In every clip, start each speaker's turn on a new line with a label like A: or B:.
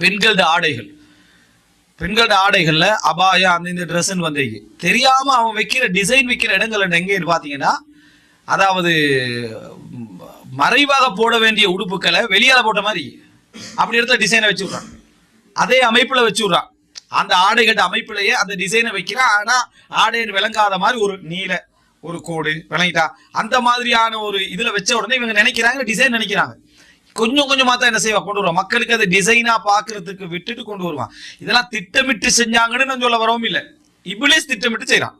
A: பெண்களோட ஆடைகள், பெண்களோட ஆடைகள்ல அபாயா அந்த இந்த ட்ரெஸ்ன்னு வந்திருக்கு. தெரியாம அவன் வைக்கிற டிசைன் வைக்கிற இடங்கள் எங்கேன்னு பாத்தீங்கன்னா, அதாவது மறைவாக போட வேண்டிய உடுப்புகளை வெளியால போட்ட மாதிரி அப்படி இடத்துல டிசைனை வச்சு விடுறான். அதே அமைப்புல வச்சு விடுறான். அந்த ஆடைகட்ட அமைப்புலயே அந்த டிசைனை வைக்கிறான். ஆனா ஆடைன்னு விளங்காத மாதிரி ஒரு நீல ஒரு கோடு விளங்கிட்டா அந்த மாதிரியான ஒரு இதுல வச்ச உடனே இவங்க நினைக்கிறாங்க டிசைன் நினைக்கிறாங்க. கொஞ்சம் கொஞ்சமா தான் என்ன செய்வா கொண்டு வருவான். மக்களுக்கு அது டிசைனா பாக்குறதுக்கு விட்டுட்டு கொண்டு வருவான். இதெல்லாம் திட்டமிட்டு செஞ்சாங்கன்னு நான் சொல்ல வரவும் இல்லை. இபிலிஸ் திட்டமிட்டு செய்யறான்.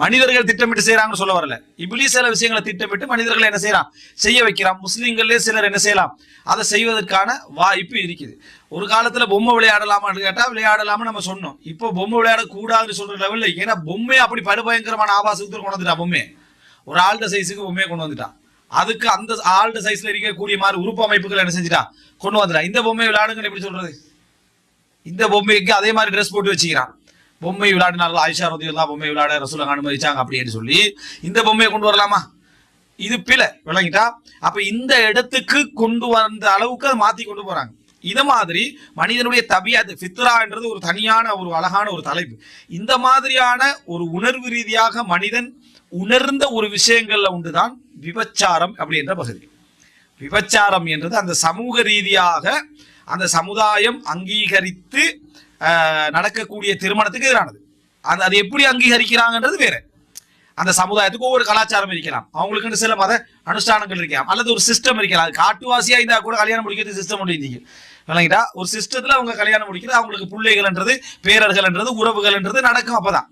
A: மனிதர்கள் திட்டமிட்டு செய்யறாங்கன்னு சொல்ல வரல. இபிலிஸ் சில விஷயங்களை திட்டமிட்டு மனிதர்களை என்ன செய்யறான், செய்ய வைக்கிறான். முஸ்லீம்களே சிலர் என்ன செய்யலாம், அதை செய்வதற்கான வாய்ப்பு இருக்குது. ஒரு காலத்துல பொம்மை விளையாடலாமான்னு கேட்டா விளையாடலாம்னு நம்ம சொன்னோம். இப்போ பொம்மை விளையாட கூடாதுன்னு சொல்ற லெவல்ல, ஏன்னா பொம்மையை அப்படி படுபயங்கரமான ஆபாசத்துக்கு கொண்டு வந்துட்டா. பொம்மை ஒரு ஆள்ட சைஸுக்கு பொம்மையை கொண்டு வந்துட்டான். அதுக்கு அந்த ஆள்ட சைஸ்ல இருக்கக்கூடிய மாதிரி உறுப்பு அமைப்புகள் என்ன செஞ்சுட்டா கொண்டு வந்துட்டான். இந்த பொம்மை விளையாடுங்கன்னு எப்படி சொல்றது? இந்த பொம்மைக்கு அதே மாதிரி ட்ரெஸ் போட்டு வச்சுக்கிறான். பொம்மை விளையாடினார்கள் ஆயிஷா ரலியல்லாஹு பொம்மை விளையாட ரசூலுல்லாஹ் அனுமதிச்சாங்க அப்படின்னு சொல்லி இந்த பொம்மையை கொண்டு வரலாமா? இது பிழை. விளங்கிட்டா? அப்ப இந்த இடத்துக்கு கொண்டு வந்த அளவுக்கு அதை மாத்தி கொண்டு போறாங்க. இத மாதிரி மனிதனுடைய தபியத் ஃபித்ரா என்றது ஒரு தனியான ஒரு அழகான ஒரு தலைப்பு. இந்த மாதிரியான ஒரு உணர்வு ரீதியாக மனிதன் உணர்ந்த ஒரு விஷயங்கள்ல உண்டுதான் விபச்சாரம் அப்படின்ற பகுதி. விபச்சாரம் என்றது அந்த சமூக ரீதியாக அந்த சமுதாயம் அங்கீகரித்து நடக்கக்கூடிய திருமணத்துக்கு எதிரானது. அது எப்படி அங்கீகரிக்கிறாங்கன்றது வேற. அந்த சமுதாயத்துக்கு ஒவ்வொரு கலாச்சாரம் இருக்கலாம், அவங்களுக்கு சில மத அனுஷ்டானங்கள் இருக்கலாம், அல்லது ஒரு சிஸ்டம் இருக்கலாம். அது காட்டுவாசியா இருந்தா கூட கல்யாணம் முடிக்கிறது சிஸ்டம் ஒன்று இருந்தீங்க. விளங்கிட்டா? ஒரு சிஸ்டத்துல அவங்க கல்யாணம் முடிக்கிறது, அவங்களுக்கு பிள்ளைகள்ன்றது பேரர்கள்ன்றது உறவுகள்ன்றது நடக்கும். அப்பதான்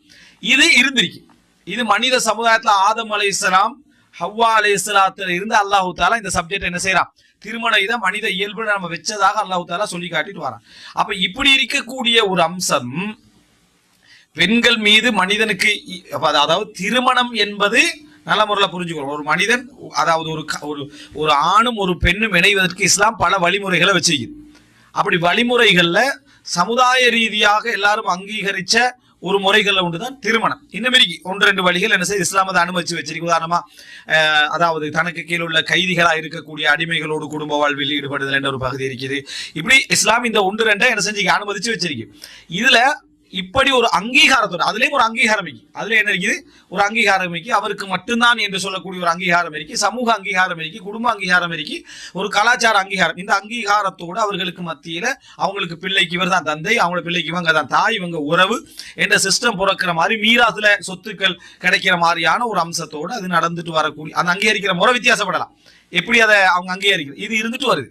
A: இது இருந்திருக்கு. இது மனித சமுதாயத்துல ஆதம் அலைஹிஸ்ஸலாம் ஹவ்வா அலைஹிஸ்ஸலாத்துல இருந்து அல்லாஹு தஆலா இந்த சப்ஜெக்ட் என்ன செய்யறான், திருமண இதை மனித இயல்பு நம்ம வச்சதாக அல்லாஹு தஆலா சொல்லி காட்டிட்டு வரான். அப்ப இப்படி இருக்கக்கூடிய ஒரு அம்சம் பெண்கள் மீது மனிதனுக்கு, அதாவது திருமணம் என்பது நல்ல முறையில் புரிஞ்சுக்கணும். ஒரு மனிதன், அதாவது ஒரு ஆணும் ஒரு பெண்ணும் இணைவதற்கு இஸ்லாம் பல வழிமுறைகளை வச்சிருக்குது. அப்படி வழிமுறைகள்ல சமுதாய ரீதியாக எல்லாரும் அங்கீகரிச்ச ஒரு முறைகள்ல ஒன்றுதான் திருமணம். இன்னும் ஒன்று ரெண்டு வழிகள் என்ன செய்ய இஸ்லாம் அதை அனுமதிச்சு வச்சிருக்கு. உதாரணமா அதாவது தனக்கு கீழே உள்ள கைதிகளா இருக்கக்கூடிய அடிமைகளோடு குடும்ப வாழ்வில் ஈடுபடுதல் என்ற ஒரு பகுதி இருக்குது. இப்படி இஸ்லாம் இந்த ஒன்று ரெண்டை என்ன செஞ்சு அனுமதிச்சு வச்சிருக்கு. இதுல இப்படி ஒரு அங்கீகாரத்தோட அதுலயும் ஒரு அங்கீகாரம் இருக்கு. அதுல என்ன இருக்குது, ஒரு அங்கீகாரம் இருக்கு. அவருக்கு மட்டும்தான் என்று சொல்லக்கூடிய ஒரு அங்கீகாரம் இருக்கு, சமூக அங்கீகாரம் இருக்கு, குடும்ப அங்கீகாரம் இருக்கு, ஒரு கலாச்சார அங்கீகாரம். இந்த அங்கீகாரத்தோடு அவர்களுக்கு மத்தியில அவங்களுக்கு பிள்ளைக்கு இவர் தான் தந்தை, அவங்க பிள்ளைக்கு இவங்க தான் தாய், இவங்க உறவு என்ற சிஸ்டம் பிறக்கிற மாதிரி மீராசுல சொத்துக்கள் கிடைக்கிற மாதிரியான ஒரு அம்சத்தோடு அது நடந்துட்டு வரக்கூடிய அந்த அங்கீகரிக்கிற முறை வித்தியாசப்படலாம். எப்படி அதை அவங்க அங்கீகரிக்கிறது இது இருந்துட்டு வருது.